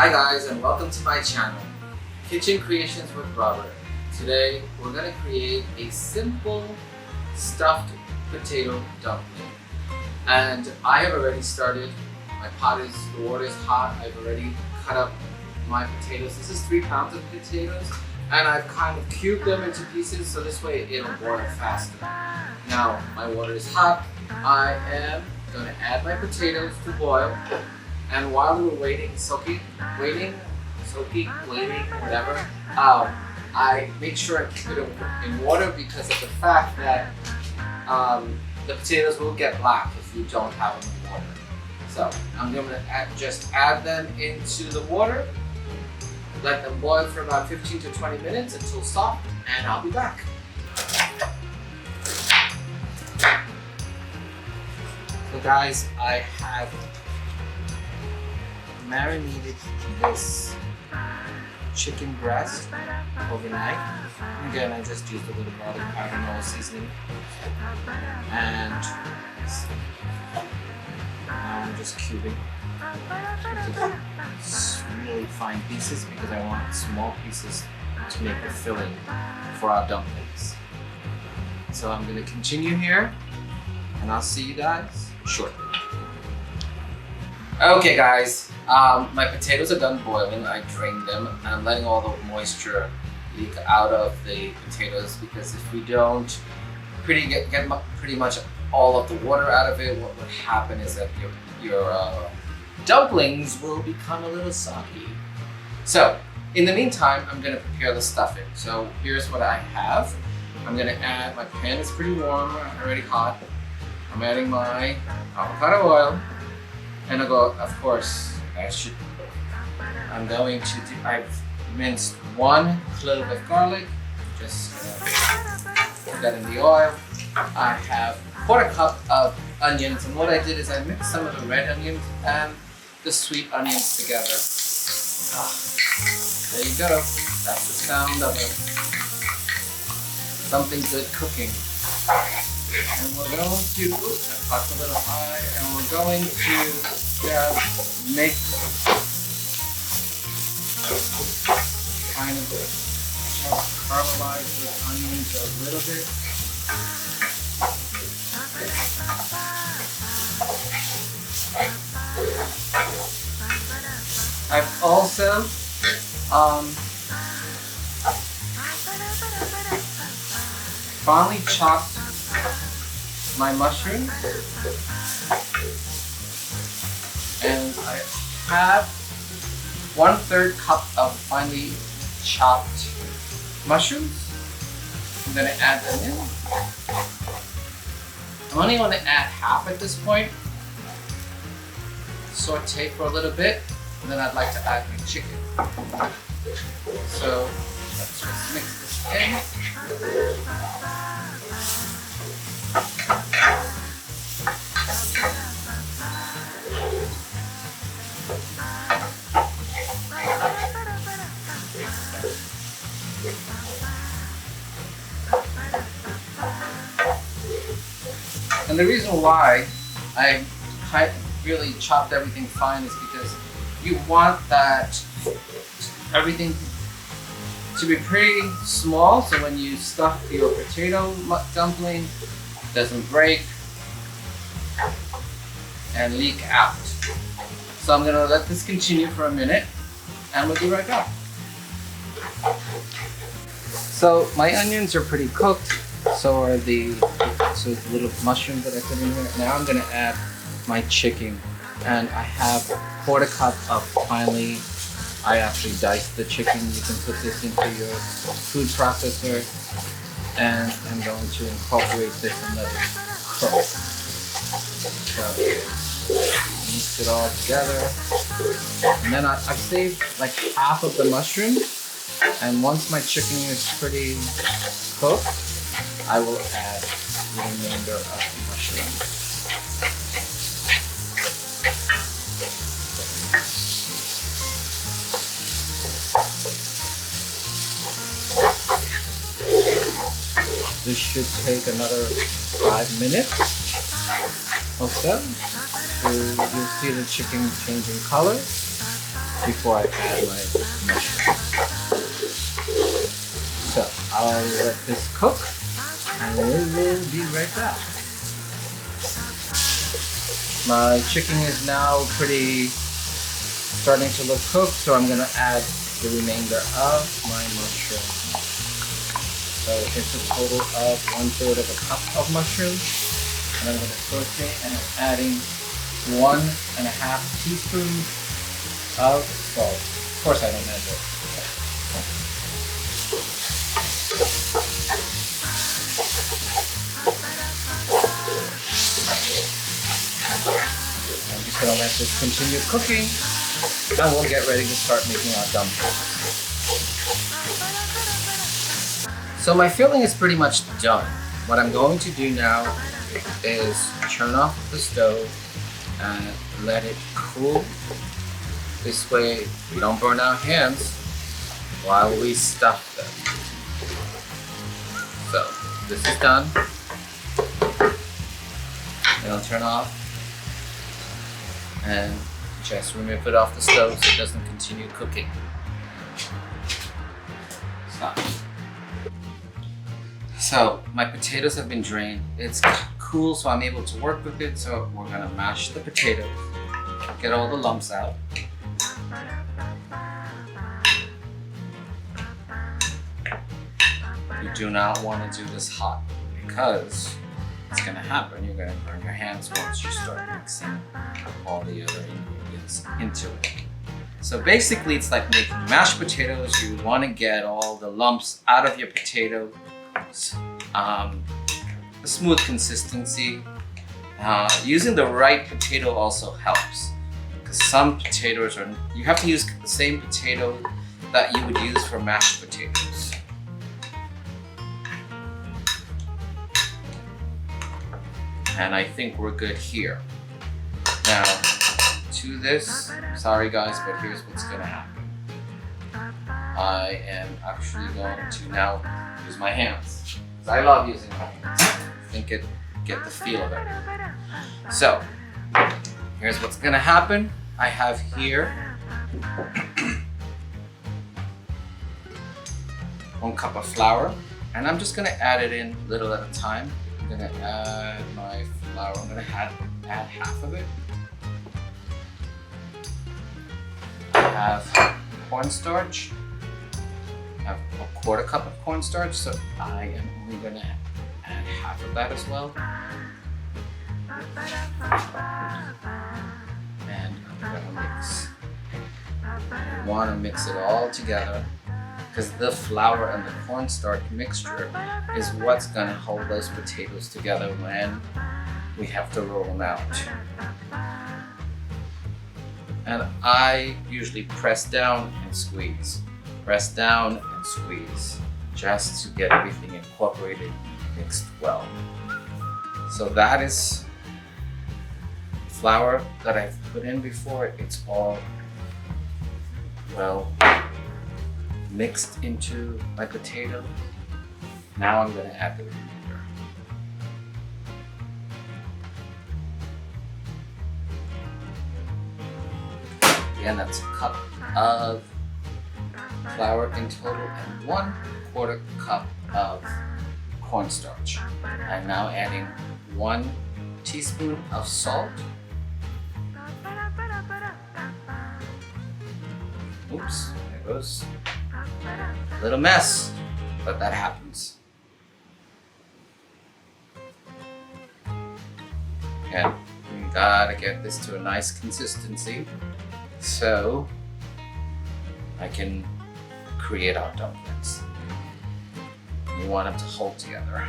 Hi guys, and welcome to my channel, Kitchen Creations with Robert. Today we're going to create a simple stuffed potato dumpling. And I have already started. The water is hot. I've already cut up my potatoes. This is 3 pounds of potatoes, and I've kind of cubed them into pieces so this way it'll boil faster. Now my water is hot. I am going to add my potatoes to boil. And while we're waiting, whatever, I make sure I keep it in water because of the fact that the potatoes will get black if you don't have them in water. So I'm going to just add them into the water, let them boil for about 15 to 20 minutes until soft, and I'll be back. So guys, I have marinated this chicken breast overnight. Again, I just used a little garlic powder and all seasoning. And now I'm just cubing into really fine pieces because I want small pieces to make the filling for our dumplings. So I'm going to continue here, and I'll see you guys shortly. Okay guys, my potatoes are done boiling. I drained them and I'm letting all the moisture leak out of the potatoes because if we don't get pretty much all of the water out of it, what would happen is that your dumplings will become a little soggy. So in the meantime, I'm going to prepare the stuffing. So here's what I have. I'm going to add, my pan is pretty warm, already hot. I'm adding my avocado oil. And of course, I'm going to do, I've minced 1 clove of garlic, just put that in the oil. I have 1/4 cup of onions, and what I did is I mixed some of the red onions and the sweet onions together. There you go, that's the sound of something good cooking. And we're going to, talk a little high, and we're going to just make kind of just caramelize the onions a little bit. I've also finely chopped my mushrooms, and I have 1/3 cup of finely chopped mushrooms. I'm going to add them in. I'm only going to add half at this point. Saute for a little bit, and then I'd like to add my chicken. So let's just mix this in. And the reason why I really chopped everything fine is because you want that everything to be pretty small, so when you stuff your potato dumpling, it doesn't break and leak out. So I'm gonna let this continue for a minute, and we'll be right back. So my onions are pretty cooked. So are the little mushrooms that I put in here. Now I'm gonna add my chicken, and I have 1/4 cup of finely. I actually diced the chicken. You can put this into your food processor, and I'm going to incorporate this and let it cook. So mix it all together, and then I've saved like half of the mushrooms. And once my chicken is pretty cooked, I will add the remainder of the mushroom. This should take another 5 minutes or so. So you'll see the chicken changing color. before I add my mushrooms. So I'll let this cook and we will be right back. My chicken is now starting to look cooked, so I'm gonna add the remainder of my mushrooms. So it's a total of 1/3 of a cup of mushrooms. And I'm gonna saute and I'm adding 1.5 teaspoons of salt. Of course I don't measure. I'm just gonna let this continue cooking, and we'll get ready to start making our dumplings. So my filling is pretty much done. What I'm going to do now is turn off the stove and let it cool. This way we don't burn our hands while we stuff them. So this is done. And I'll turn off and just remove it off the stove so it doesn't continue cooking. Stop. So my potatoes have been drained. It's cool, so I'm able to work with it. So we're gonna mash the potatoes, get all the lumps out. You do not want to do this hot because it's gonna happen. You're gonna burn your hands once you start mixing all the other ingredients into it. So basically it's like making mashed potatoes. You want to get all the lumps out of your potatoes. A smooth consistency. Using the right potato also helps, because some potatoes you have to use the same potato that you would use for mashed potatoes. And I think we're good here. Now to this, sorry guys, but here's what's gonna happen. I am actually going to now use my hands. I love using my hands. I think it get the feel of it. So here's what's gonna happen. I have here 1 cup of flour, and I'm just gonna add it in little at a time. I'm gonna add my flour. I'm gonna add half of it. I have cornstarch. I have a 1/4 cup of cornstarch, so I am only gonna add half of that as well. And I'm gonna mix. You wanna mix it all together, because the flour and the cornstarch mixture is what's gonna hold those potatoes together when we have to roll them out. And I usually press down and squeeze. Press down and squeeze, just to get everything incorporated, mixed well. So that is flour that I've put in before. It's all well mixed into my potato. Now I'm going to add the remainder. Again, that's a cup of flour in total and 1/4 cup of cornstarch. I'm now adding 1 teaspoon of salt. Oops, there goes a little mess, but that happens. And we gotta get this to a nice consistency so I can create our dumplings. You want them to hold together.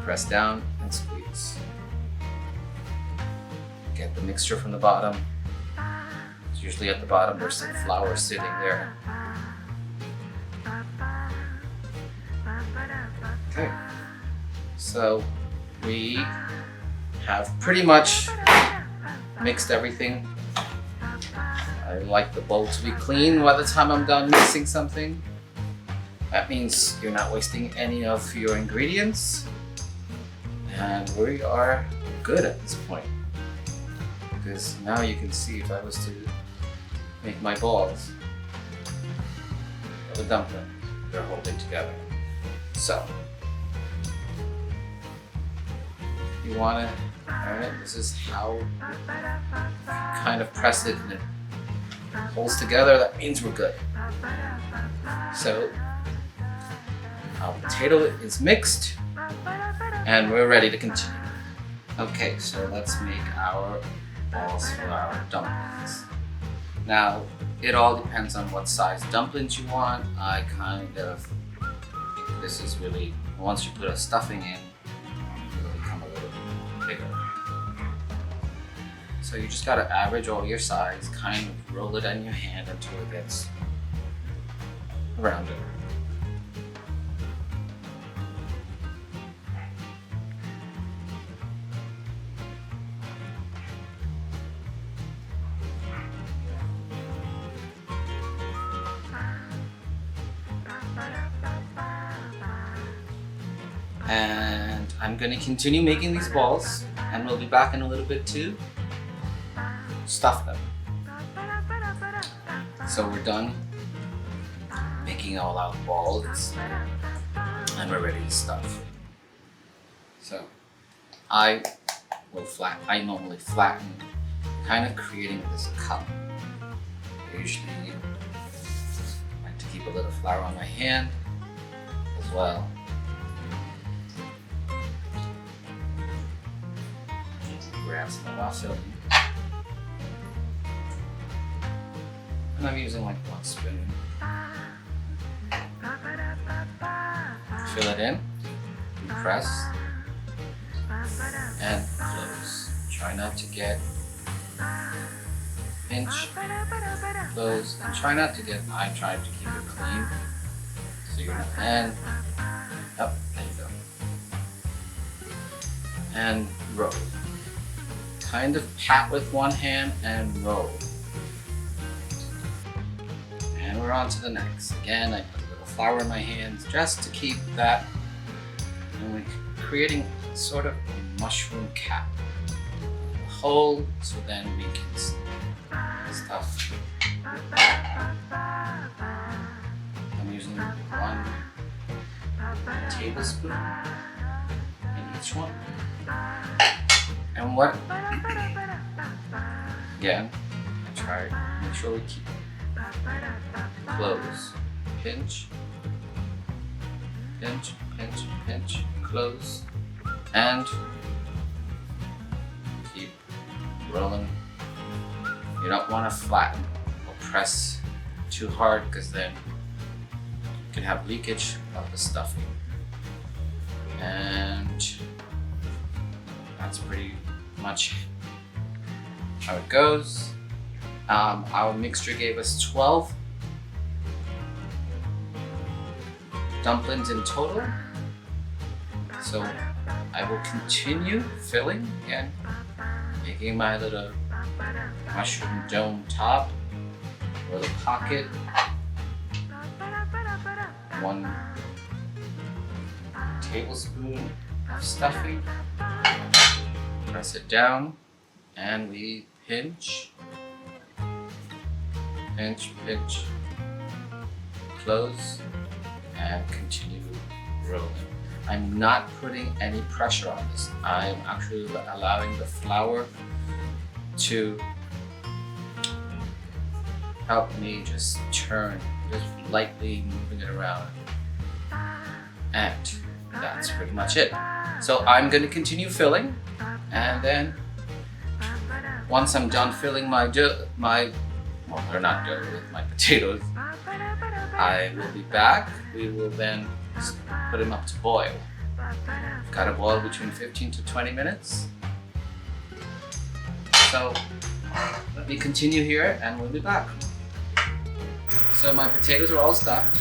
Press down and squeeze. Get the mixture from the bottom. It's usually at the bottom, there's some flour sitting there. Okay, so we have pretty much mixed everything. I like the bowl to be clean by the time I'm done mixing something. That means you're not wasting any of your ingredients. And we are good at this point. because now you can see if I was to make my balls of a dumpling, they're holding together. So you want to, alright, this is how you kind of press it and it holds together. That means we're good. So our potato is mixed and we're ready to continue. Okay, so let's make our balls for our dumplings. Now, it all depends on what size dumplings you want. I kind of think this is really, once you put a stuffing in, it'll become a little bigger. So you just gotta average all your size, kind of roll it in your hand until it gets rounded. And I'm going to continue making these balls, and we'll be back in a little bit to stuff them. So we're done making all our balls, and we're ready to stuff. So I normally flatten, kind of creating this cup. I usually like to keep a little flour on my hand as well. Grab some while filling. And I'm using like 1 spoon. Fill it in, press, and close. Try not to get pinch, close, and try not to get, I try to keep it clean. So you're gonna, and up, there you go. And roll. Kind of pat with one hand and roll. And we're on to the next. Again, I put a little flour in my hands just to keep that, and we're creating sort of a mushroom cap. Hole, so then we can stuff. I'm using 1 tablespoon in each one. And what? Again, I try to make sure we keep close. Pinch, pinch, pinch, pinch, close, and keep rolling. You don't want to flatten or press too hard because then you can have leakage of the stuffing. And that's pretty much how it goes. Our mixture gave us 12 dumplings in total. So I will continue filling again, making my little mushroom dome top or the pocket. 1 tablespoon of stuffing. Press it down and we pinch, pinch, pinch, close, and continue rolling. I'm not putting any pressure on this. I'm actually allowing the flour to help me just turn, just lightly moving it around. And that's pretty much it. So I'm going to continue filling, and then once I'm done filling my well, they're not dough, with my potatoes, I will be back. We will then put them up to boil. Got to boil between 15 to 20 minutes. So let me continue here and we'll be back. So my potatoes are all stuffed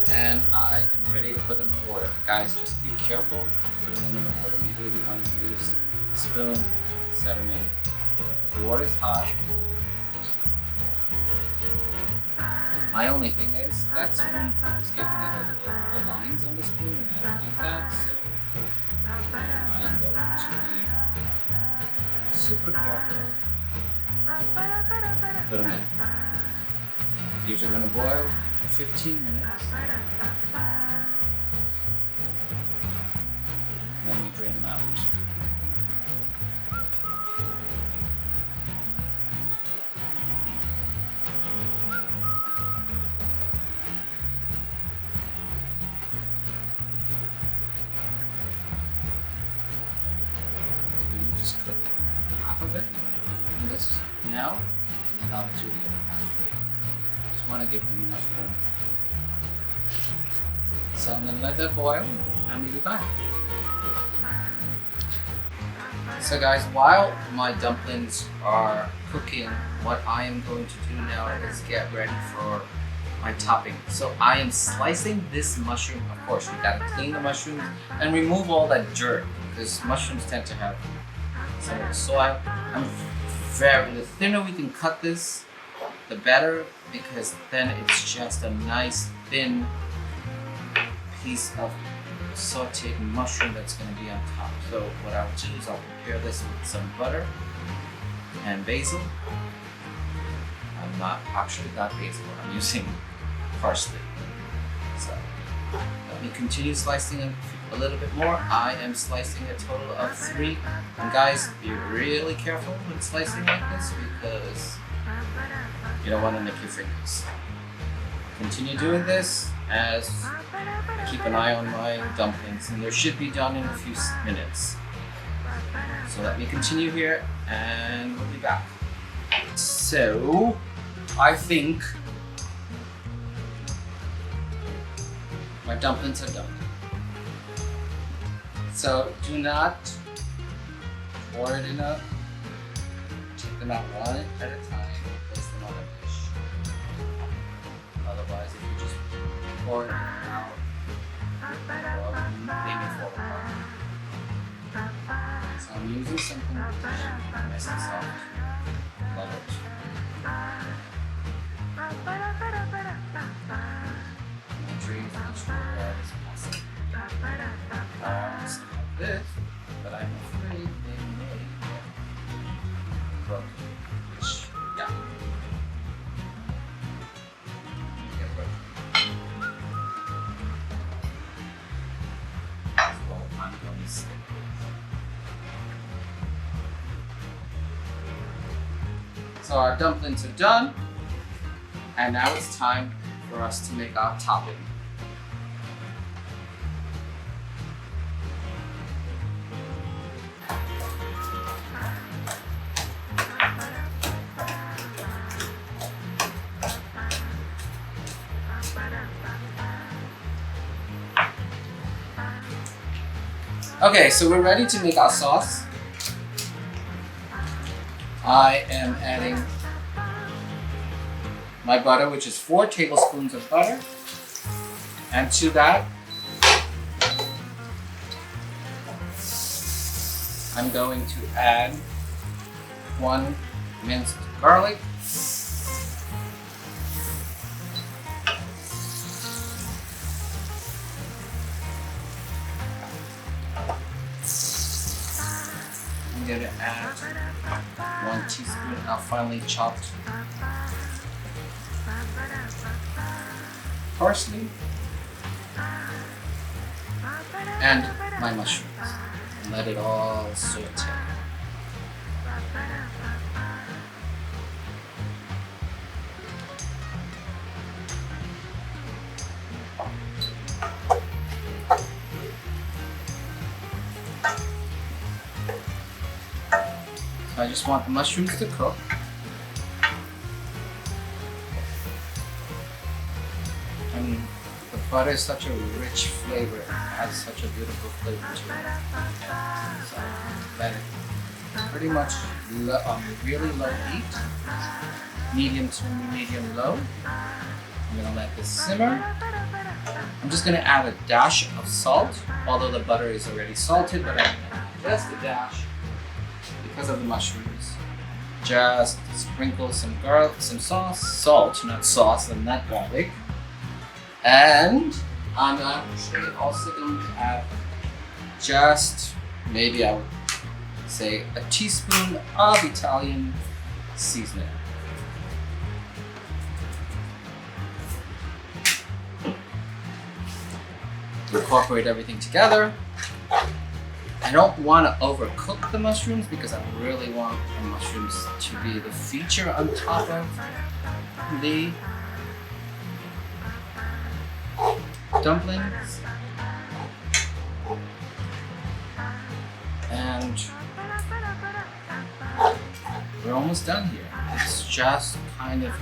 and I am ready to put them in the water. Guys, just be careful putting them in the water. Maybe we want to use a spoon, set them in. If the water is hot, my only thing is that spoon is giving it the lines on the spoon and I don't like that, so I'm going to be super careful Put them in. These are gonna boil for 15 minutes. Then we drain them out. You just cook half of it in this now, and then I'll do the other half of it. Just want to give them enough room. So I'm gonna let that boil, and we'll be back. So guys, while my dumplings are cooking, what I am going to do now is get ready for my topping. So I am slicing this mushroom. Of course, we gotta clean the mushrooms and remove all that dirt because mushrooms tend to have some of the soil. The thinner we can cut this, the better, because then it's just a nice thin piece of sauteed mushroom that's going to be on top. So what I'll do is I'll prepare this with some butter and basil. I'm not basil, I'm using parsley. So let me continue slicing a little bit more. I am slicing a total of 3. And guys, be really careful when slicing like this because you don't want to nick your fingers. Continue doing this as I keep an eye on my dumplings, and they should be done in a few minutes. So let me continue here and we'll be back. So I think my dumplings are done. So do not pour it in a, take them out one at a time, place them on a dish. Otherwise, if you just pour it out, maybe fall apart. So I'm using something nice and soft. Love it. My dreams of each world is awesome. Like this, but I'm afraid they may get broken. Which, yeah. Get broken. So I'm going to stick with. So our dumplings are done, and now it's time for us to make our topping. Okay, so we're ready to make our sauce. I am adding my butter, which is 4 tablespoons of butter. And to that, I'm going to add 1 minced garlic. I'm going to add 1 teaspoon of finely chopped parsley and my mushrooms, and let it all saute. So I just want the mushrooms to cook. And the butter is such a rich flavor. It adds such a beautiful flavor to it. So let it pretty much really low heat, medium to medium low. I'm gonna let this simmer. I'm just gonna add a dash of salt, although the butter is already salted, but I'm gonna add just a dash because of the mushrooms. Just sprinkle some garlic, some salt, not sauce, and not garlic. And I'm actually also going to add just, maybe I would say, a teaspoon of Italian seasoning. Incorporate everything together. I don't want to overcook the mushrooms because I really want the mushrooms to be the feature on top of the dumplings. And we're almost done here. It's just kind of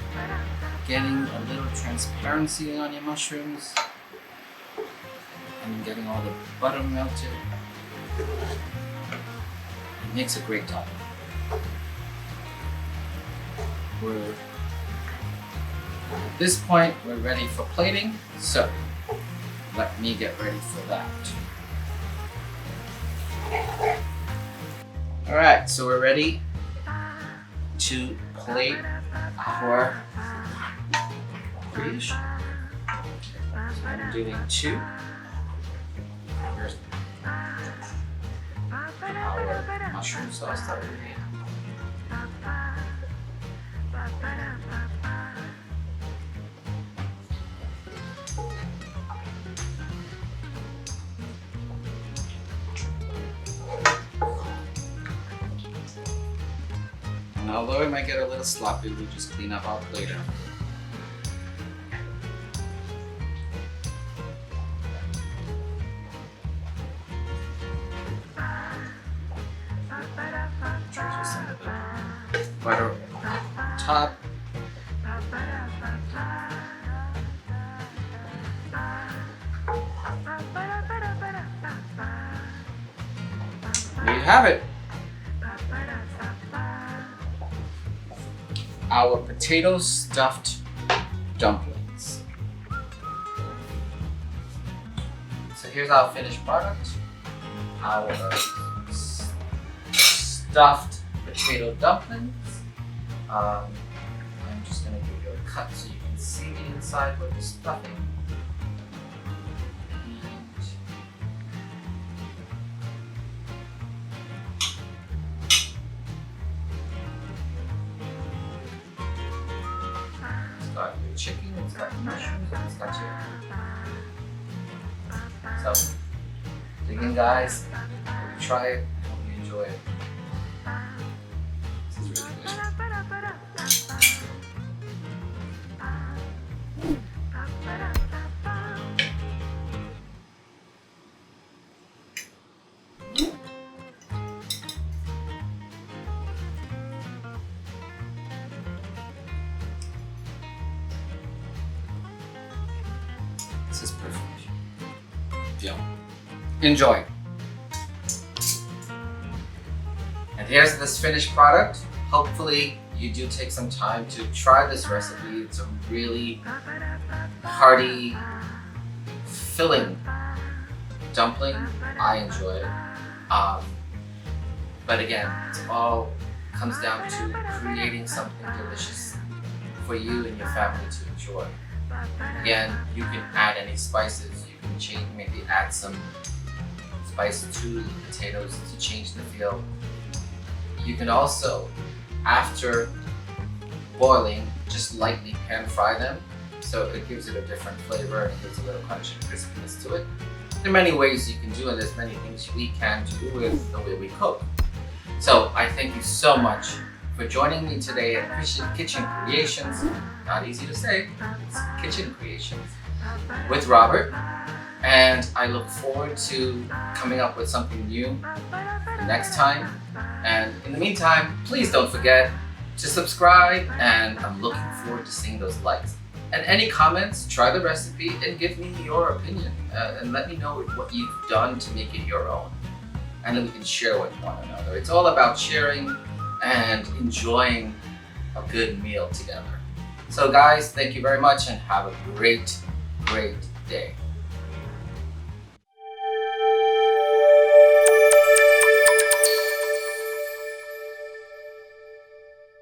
getting a little transparency on your mushrooms and getting all the butter melted. It makes a great topping. At this point, we're ready for plating, so let me get ready for that. Alright, so we're ready to plate our creation. So I'm doing 2. Here's our mushroom sauce that we made. And although it might get a little sloppy, we'll just clean up our plater. Butter on top. There you have it. Our potato stuffed dumplings. So here's our finished product. Our stuffed potato dumplings. I'm just going to give you a cut so you can see the inside with the stuffing. It's got your chicken, it's got your mushrooms, and it's got your... So, dig in guys, hope you try it, hope you enjoy it. This is really good. This is perfect. Yeah. Enjoy. And here's this finished product. Hopefully you do take some time to try this recipe. It's a really hearty, filling dumpling. I enjoy it. But again, it all comes down to creating something delicious for you and your family to enjoy. Again, you can add any spices. You can change, maybe add some spice to the potatoes to change the feel. You can also, after boiling, just lightly pan fry them, so it gives it a different flavor and it gives a little crunch and crispiness to it. There are many ways you can do it. There's many things we can do with the way we cook. So I thank you so much for joining me today at Kitchen Kreations. Not easy to say, it's Kitchen Kreations with Robert. And I look forward to coming up with something new next time. And in the meantime, please don't forget to subscribe, and I'm looking forward to seeing those likes. And any comments, try the recipe and give me your opinion and let me know what you've done to make it your own. And then we can share with one another. It's all about sharing and enjoying a good meal together. So guys, thank you very much and have a great, great day.